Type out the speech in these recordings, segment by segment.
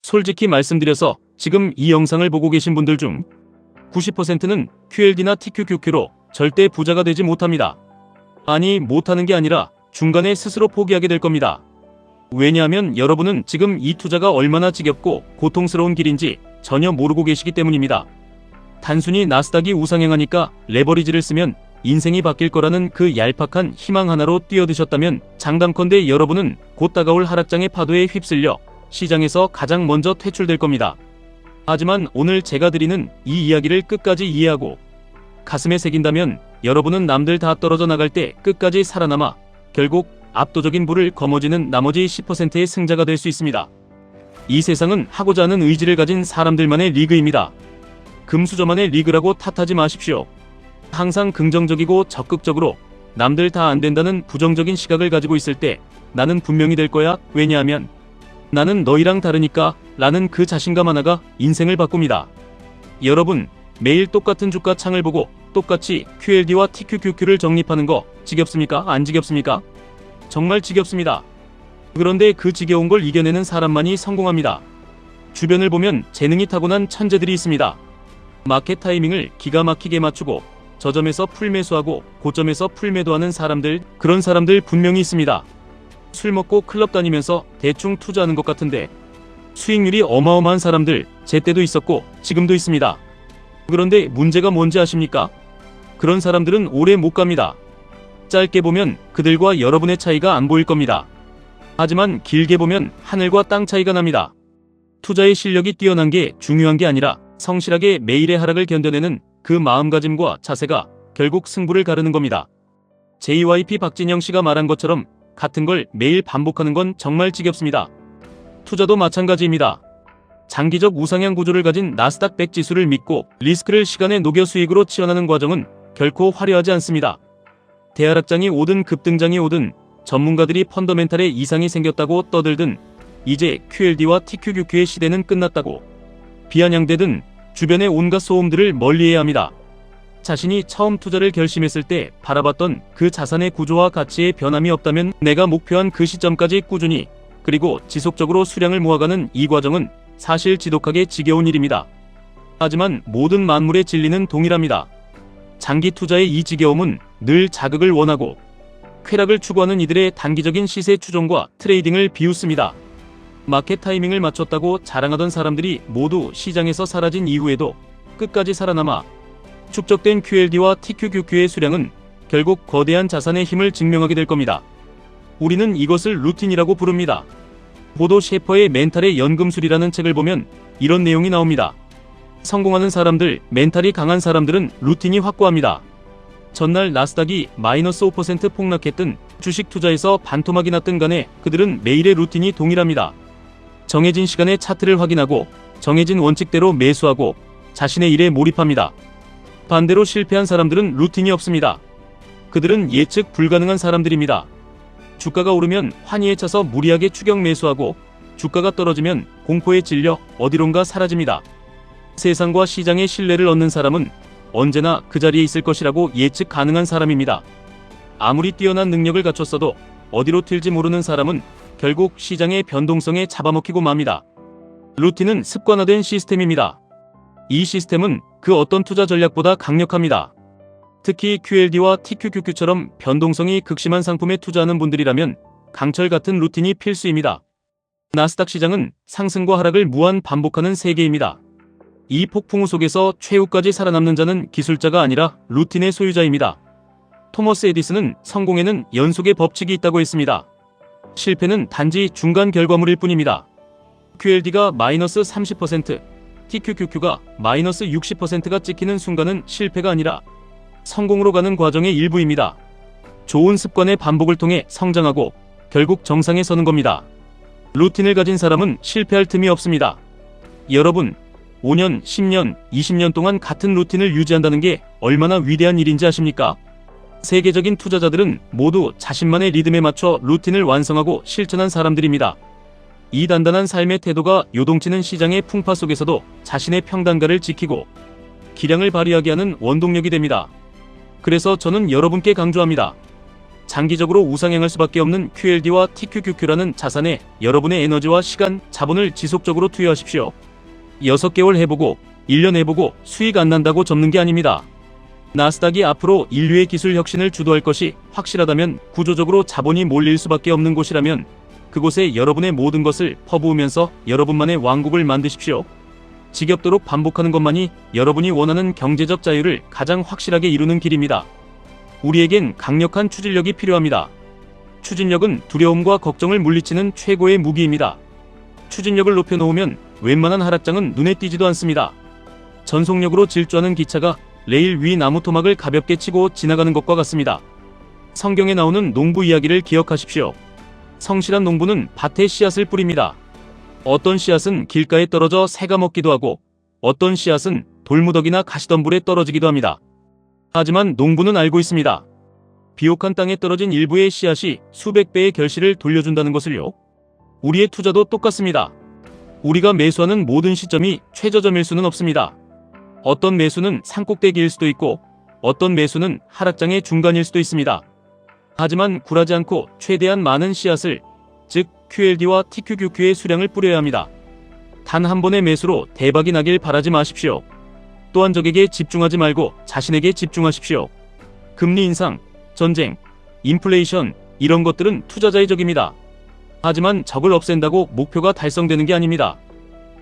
솔직히 말씀드려서 지금 이 영상을 보고 계신 분들 중 90%는 QLD나 TQQQ로 절대 부자가 되지 못합니다. 아니, 못하는 게 아니라 중간에 스스로 포기하게 될 겁니다. 왜냐하면 여러분은 지금 이 투자가 얼마나 지겹고 고통스러운 길인지 전혀 모르고 계시기 때문입니다. 단순히 나스닥이 우상향하니까 레버리지를 쓰면 인생이 바뀔 거라는 그 얄팍한 희망 하나로 뛰어드셨다면 장담컨대 여러분은 곧 다가올 하락장의 파도에 휩쓸려 시장에서 가장 먼저 퇴출될 겁니다. 하지만 오늘 제가 드리는 이 이야기를 끝까지 이해하고 가슴에 새긴다면 여러분은 남들 다 떨어져 나갈 때 끝까지 살아남아 결국 압도적인 부를 거머쥐는 나머지 10%의 승자가 될 수 있습니다. 이 세상은 하고자 하는 의지를 가진 사람들만의 리그입니다. 금수저만의 리그라고 탓하지 마십시오. 항상 긍정적이고 적극적으로 남들 다 안 된다는 부정적인 시각을 가지고 있을 때 나는 분명히 될 거야. 왜냐하면 나는 너희랑 다르니까 라는 그 자신감 하나가 인생을 바꿉니다. 여러분, 매일 똑같은 주가 창을 보고 똑같이 QLD와 TQQQ를 적립하는 거 지겹습니까? 안 지겹습니까? 정말 지겹습니다. 그런데 그 지겨운 걸 이겨내는 사람만이 성공합니다. 주변을 보면 재능이 타고난 천재들이 있습니다. 마켓 타이밍을 기가 막히게 맞추고 저점에서 풀매수하고 고점에서 풀매도하는 사람들, 그런 사람들 분명히 있습니다. 술 먹고 클럽 다니면서 대충 투자하는 것 같은데 수익률이 어마어마한 사람들 제 때도 있었고 지금도 있습니다. 그런데 문제가 뭔지 아십니까? 그런 사람들은 오래 못 갑니다. 짧게 보면 그들과 여러분의 차이가 안 보일 겁니다. 하지만 길게 보면 하늘과 땅 차이가 납니다. 투자의 실력이 뛰어난 게 중요한 게 아니라 성실하게 매일의 하락을 견뎌내는 그 마음가짐과 자세가 결국 승부를 가르는 겁니다. JYP 박진영 씨가 말한 것처럼 같은 걸 매일 반복하는 건 정말 지겹습니다. 투자도 마찬가지입니다. 장기적 우상향 구조를 가진 나스닥 100 지수를 믿고 리스크를 시간에 녹여 수익으로 치환하는 과정은 결코 화려하지 않습니다. 대하락장이 오든 급등장이 오든 전문가들이 펀더멘탈에 이상이 생겼다고 떠들든 이제 QLD와 TQQQ의 시대는 끝났다고 비아냥대든 주변의 온갖 소음들을 멀리해야 합니다. 자신이 처음 투자를 결심했을 때 바라봤던 그 자산의 구조와 가치에 변함이 없다면 내가 목표한 그 시점까지 꾸준히 그리고 지속적으로 수량을 모아가는 이 과정은 사실 지독하게 지겨운 일입니다. 하지만 모든 만물의 진리는 동일합니다. 장기 투자의 이 지겨움은 늘 자극을 원하고 쾌락을 추구하는 이들의 단기적인 시세 추종과 트레이딩을 비웃습니다. 마켓 타이밍을 맞췄다고 자랑하던 사람들이 모두 시장에서 사라진 이후에도 끝까지 살아남아 축적된 QLD와 TQQQ의 수량은 결국 거대한 자산의 힘을 증명하게 될 겁니다. 우리는 이것을 루틴이라고 부릅니다. 보도 셰퍼의 멘탈의 연금술이라는 책을 보면 이런 내용이 나옵니다. 성공하는 사람들, 멘탈이 강한 사람들은 루틴이 확고합니다. 전날 나스닥이 마이너스 5% 폭락했든 주식 투자에서 반토막이 났든 간에 그들은 매일의 루틴이 동일합니다. 정해진 시간에 차트를 확인하고 정해진 원칙대로 매수하고 자신의 일에 몰입합니다. 반대로 실패한 사람들은 루틴이 없습니다. 그들은 예측 불가능한 사람들입니다. 주가가 오르면 환희에 차서 무리하게 추격 매수하고 주가가 떨어지면 공포에 질려 어디론가 사라집니다. 세상과 시장의 신뢰를 얻는 사람은 언제나 그 자리에 있을 것이라고 예측 가능한 사람입니다. 아무리 뛰어난 능력을 갖췄어도 어디로 튈지 모르는 사람은 결국 시장의 변동성에 잡아먹히고 맙니다. 루틴은 습관화된 시스템입니다. 이 시스템은 그 어떤 투자 전략보다 강력합니다. 특히 QLD와 TQQQ처럼 변동성이 극심한 상품에 투자하는 분들이라면 강철 같은 루틴이 필수입니다. 나스닥 시장은 상승과 하락을 무한 반복하는 세계입니다. 이 폭풍우 속에서 최후까지 살아남는 자는 기술자가 아니라 루틴의 소유자입니다. 토머스 에디슨은 성공에는 연속의 법칙이 있다고 했습니다. 실패는 단지 중간 결과물일 뿐입니다. QLD가 마이너스 30%, TQQQ가 마이너스 60%가 찍히는 순간은 실패가 아니라 성공으로 가는 과정의 일부입니다. 좋은 습관의 반복을 통해 성장하고 결국 정상에 서는 겁니다. 루틴을 가진 사람은 실패할 틈이 없습니다. 여러분, 5년, 10년, 20년 동안 같은 루틴을 유지한다는 게 얼마나 위대한 일인지 아십니까? 세계적인 투자자들은 모두 자신만의 리듬에 맞춰 루틴을 완성하고 실천한 사람들입니다. 이 단단한 삶의 태도가 요동치는 시장의 풍파 속에서도 자신의 평단가를 지키고 기량을 발휘하게 하는 원동력이 됩니다. 그래서 저는 여러분께 강조합니다. 장기적으로 우상향할 수밖에 없는 QLD와 TQQQ라는 자산에 여러분의 에너지와 시간, 자본을 지속적으로 투여하십시오. 6개월 해보고 1년 해보고 수익 안 난다고 접는 게 아닙니다. 나스닥이 앞으로 인류의 기술 혁신을 주도할 것이 확실하다면, 구조적으로 자본이 몰릴 수밖에 없는 곳이라면 그곳에 여러분의 모든 것을 퍼부으면서 여러분만의 왕국을 만드십시오. 지겹도록 반복하는 것만이 여러분이 원하는 경제적 자유를 가장 확실하게 이루는 길입니다. 우리에겐 강력한 추진력이 필요합니다. 추진력은 두려움과 걱정을 물리치는 최고의 무기입니다. 추진력을 높여놓으면 웬만한 하락장은 눈에 띄지도 않습니다. 전속력으로 질주하는 기차가 레일 위 나무 토막을 가볍게 치고 지나가는 것과 같습니다. 성경에 나오는 농부 이야기를 기억하십시오. 성실한 농부는 밭에 씨앗을 뿌립니다. 어떤 씨앗은 길가에 떨어져 새가 먹기도 하고, 어떤 씨앗은 돌무더기나 가시덤불에 떨어지기도 합니다. 하지만 농부는 알고 있습니다. 비옥한 땅에 떨어진 일부의 씨앗이 수백 배의 결실을 돌려준다는 것을요. 우리의 투자도 똑같습니다. 우리가 매수하는 모든 시점이 최저점일 수는 없습니다. 어떤 매수는 산꼭대기일 수도 있고, 어떤 매수는 하락장의 중간일 수도 있습니다. 하지만 굴하지 않고 최대한 많은 씨앗을, 즉 QLD와 TQQQ의 수량을 뿌려야 합니다. 단 한 번의 매수로 대박이 나길 바라지 마십시오. 또한 적에게 집중하지 말고 자신에게 집중하십시오. 금리 인상, 전쟁, 인플레이션, 이런 것들은 투자자의 적입니다. 하지만 적을 없앤다고 목표가 달성되는 게 아닙니다.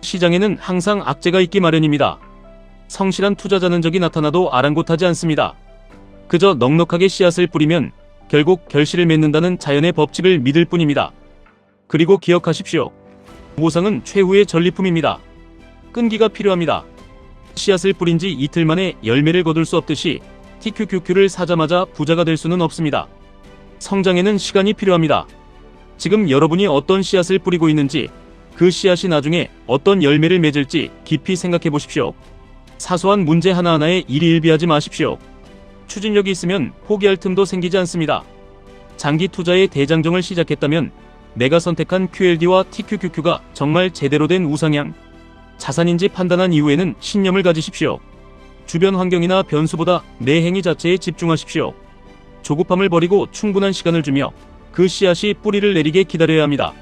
시장에는 항상 악재가 있기 마련입니다. 성실한 투자자는 적이 나타나도 아랑곳하지 않습니다. 그저 넉넉하게 씨앗을 뿌리면 결국 결실을 맺는다는 자연의 법칙을 믿을 뿐입니다. 그리고 기억하십시오. 모상은 최후의 전리품입니다. 끈기가 필요합니다. 씨앗을 뿌린 지 이틀 만에 열매를 거둘 수 없듯이 TQQQ를 사자마자 부자가 될 수는 없습니다. 성장에는 시간이 필요합니다. 지금 여러분이 어떤 씨앗을 뿌리고 있는지, 그 씨앗이 나중에 어떤 열매를 맺을지 깊이 생각해 보십시오. 사소한 문제 하나하나에 일희일비하지 마십시오. 추진력이 있으면 포기할 틈도 생기지 않습니다. 장기 투자의 대장정을 시작했다면 내가 선택한 QLD와 TQQQ가 정말 제대로 된 우상향 자산인지 판단한 이후에는 신념을 가지십시오. 주변 환경이나 변수보다 내 행위 자체에 집중하십시오. 조급함을 버리고 충분한 시간을 주며 그 씨앗이 뿌리를 내리게 기다려야 합니다.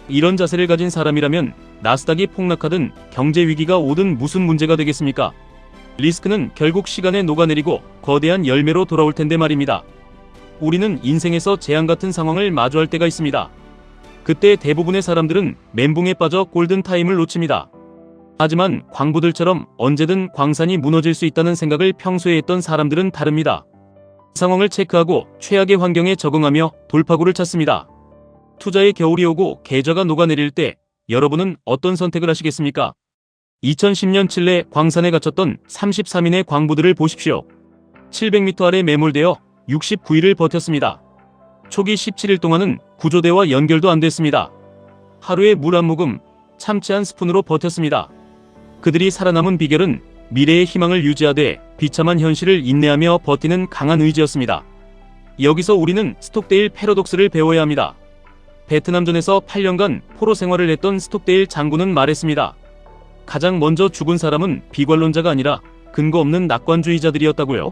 이런 자세를 가진 사람이라면 나스닥이 폭락하든 경제 위기가 오든 무슨 문제가 되겠습니까? 리스크는 결국 시간에 녹아내리고 거대한 열매로 돌아올 텐데 말입니다. 우리는 인생에서 재앙 같은 상황을 마주할 때가 있습니다. 그때 대부분의 사람들은 멘붕에 빠져 골든타임을 놓칩니다. 하지만 광부들처럼 언제든 광산이 무너질 수 있다는 생각을 평소에 했던 사람들은 다릅니다. 상황을 체크하고 최악의 환경에 적응하며 돌파구를 찾습니다. 투자의 겨울이 오고 계좌가 녹아내릴 때 여러분은 어떤 선택을 하시겠습니까? 2010년 칠레 광산에 갇혔던 33인의 광부들을 보십시오. 700m 아래 매몰되어 69일을 버텼습니다. 초기 17일 동안은 구조대와 연결도 안 됐습니다. 하루에 물 한 모금, 참치 한 스푼으로 버텼습니다. 그들이 살아남은 비결은 미래의 희망을 유지하되 비참한 현실을 인내하며 버티는 강한 의지였습니다. 여기서 우리는 스톡데일 패러독스를 배워야 합니다. 베트남전에서 8년간 포로 생활을 했던 스톡데일 장군은 말했습니다. 가장 먼저 죽은 사람은 비관론자가 아니라 근거 없는 낙관주의자들이었다고요.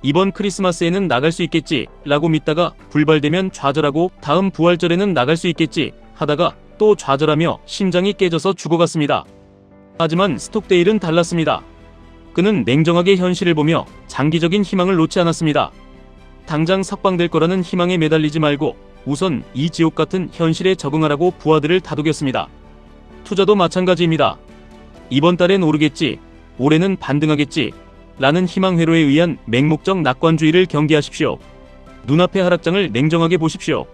이번 크리스마스에는 나갈 수 있겠지 라고 믿다가 불발되면 좌절하고 다음 부활절에는 나갈 수 있겠지 하다가 또 좌절하며 심장이 깨져서 죽어갔습니다. 하지만 스톡데일은 달랐습니다. 그는 냉정하게 현실을 보며 장기적인 희망을 놓지 않았습니다. 당장 석방될 거라는 희망에 매달리지 말고 우선 이 지옥 같은 현실에 적응하라고 부하들을 다독였습니다. 투자도 마찬가지입니다. 이번 달엔 오르겠지, 올해는 반등하겠지 라는 희망 회로에 의한 맹목적 낙관주의를 경계하십시오. 눈앞의 하락장을 냉정하게 보십시오.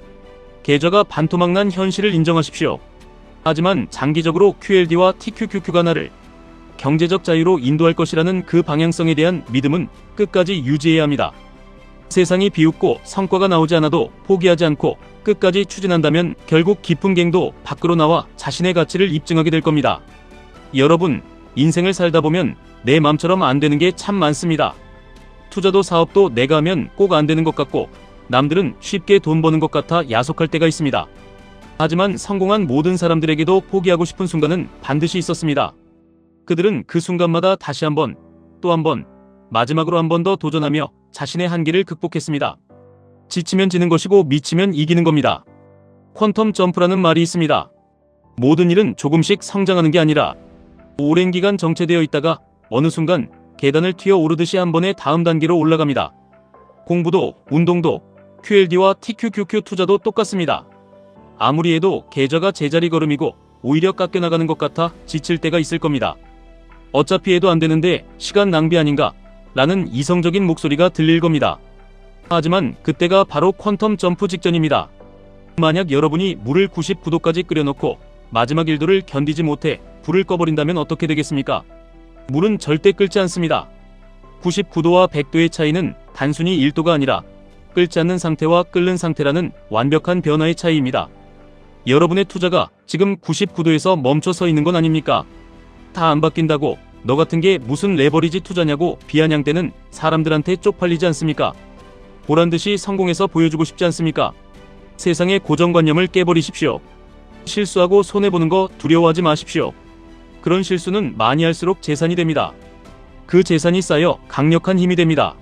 계좌가 반토막 난 현실을 인정하십시오. 하지만 장기적으로 QLD와 TQQQ가 나를 경제적 자유로 인도할 것이라는 그 방향성에 대한 믿음은 끝까지 유지해야 합니다. 세상이 비웃고 성과가 나오지 않아도 포기하지 않고 끝까지 추진한다면 결국 깊은 갱도 밖으로 나와 자신의 가치를 입증하게 될 겁니다. 여러분, 인생을 살다 보면 내 맘처럼 안 되는 게 참 많습니다. 투자도 사업도 내가 하면 꼭 안 되는 것 같고 남들은 쉽게 돈 버는 것 같아 야속할 때가 있습니다. 하지만 성공한 모든 사람들에게도 포기하고 싶은 순간은 반드시 있었습니다. 그들은 그 순간마다 다시 한번, 또 한 번, 마지막으로 한 번 더 도전하며 자신의 한계를 극복했습니다. 지치면 지는 것이고 미치면 이기는 겁니다. 퀀텀 점프라는 말이 있습니다. 모든 일은 조금씩 성장하는 게 아니라 오랜 기간 정체되어 있다가 어느 순간 계단을 튀어 오르듯이 한 번에 다음 단계로 올라갑니다. 공부도 운동도 QLD와 TQQQ 투자도 똑같습니다. 아무리 해도 계좌가 제자리 걸음이고 오히려 깎여나가는 것 같아 지칠 때가 있을 겁니다. 어차피 해도 안 되는데 시간 낭비 아닌가? 라는 이성적인 목소리가 들릴 겁니다. 하지만 그때가 바로 퀀텀 점프 직전입니다. 만약 여러분이 물을 99도까지 끓여놓고 마지막 1도를 견디지 못해 불을 꺼버린다면 어떻게 되겠습니까? 물은 절대 끓지 않습니다. 99도와 100도의 차이는 단순히 1도가 아니라 끓지 않는 상태와 끓는 상태라는 완벽한 변화의 차이입니다. 여러분의 투자가 지금 99도에서 멈춰 서 있는 건 아닙니까? 다 안 바뀐다고 너 같은 게 무슨 레버리지 투자냐고 비아냥대는 사람들한테 쪽팔리지 않습니까? 보란듯이 성공해서 보여주고 싶지 않습니까? 세상의 고정관념을 깨버리십시오. 실수하고 손해보는 거 두려워하지 마십시오. 그런 실수는 많이 할수록 재산이 됩니다. 그 재산이 쌓여 강력한 힘이 됩니다.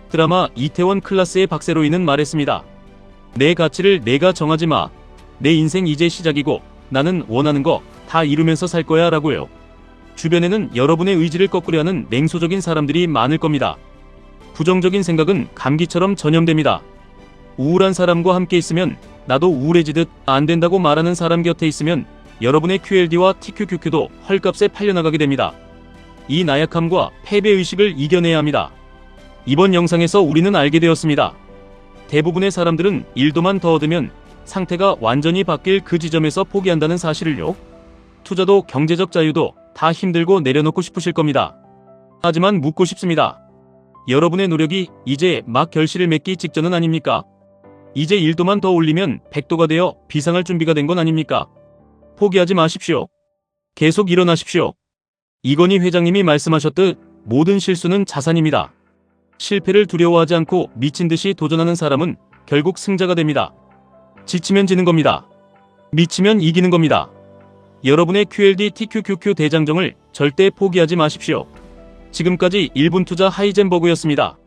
드라마 이태원 클라스의 박세로이는 말했습니다. 내 가치를 내가 정하지 마. 내 인생 이제 시작이고 나는 원하는 거 다 이루면서 살 거야 라고요. 주변에는 여러분의 의지를 거꾸려 하는 냉소적인 사람들이 많을 겁니다. 부정적인 생각은 감기처럼 전염됩니다. 우울한 사람과 함께 있으면 나도 우울해지듯 안 된다고 말하는 사람 곁에 있으면 여러분의 QLD와 TQQQ도 헐값에 팔려나가게 됩니다. 이 나약함과 패배의식을 이겨내야 합니다. 이번 영상에서 우리는 알게 되었습니다. 대부분의 사람들은 1도만 더 얻으면 상태가 완전히 바뀔 그 지점에서 포기한다는 사실을요. 투자도 경제적 자유도 다 힘들고 내려놓고 싶으실 겁니다. 하지만 묻고 싶습니다. 여러분의 노력이 이제 막 결실을 맺기 직전은 아닙니까? 이제 1도만 더 올리면 100도가 되어 비상할 준비가 된 건 아닙니까? 포기하지 마십시오. 계속 일어나십시오. 이건희 회장님이 말씀하셨듯 모든 실수는 자산입니다. 실패를 두려워하지 않고 미친 듯이 도전하는 사람은 결국 승자가 됩니다. 지치면 지는 겁니다. 미치면 이기는 겁니다. 여러분의 QLD TQQQ 대장정을 절대 포기하지 마십시오. 지금까지 1분 투자 하이젠버그였습니다.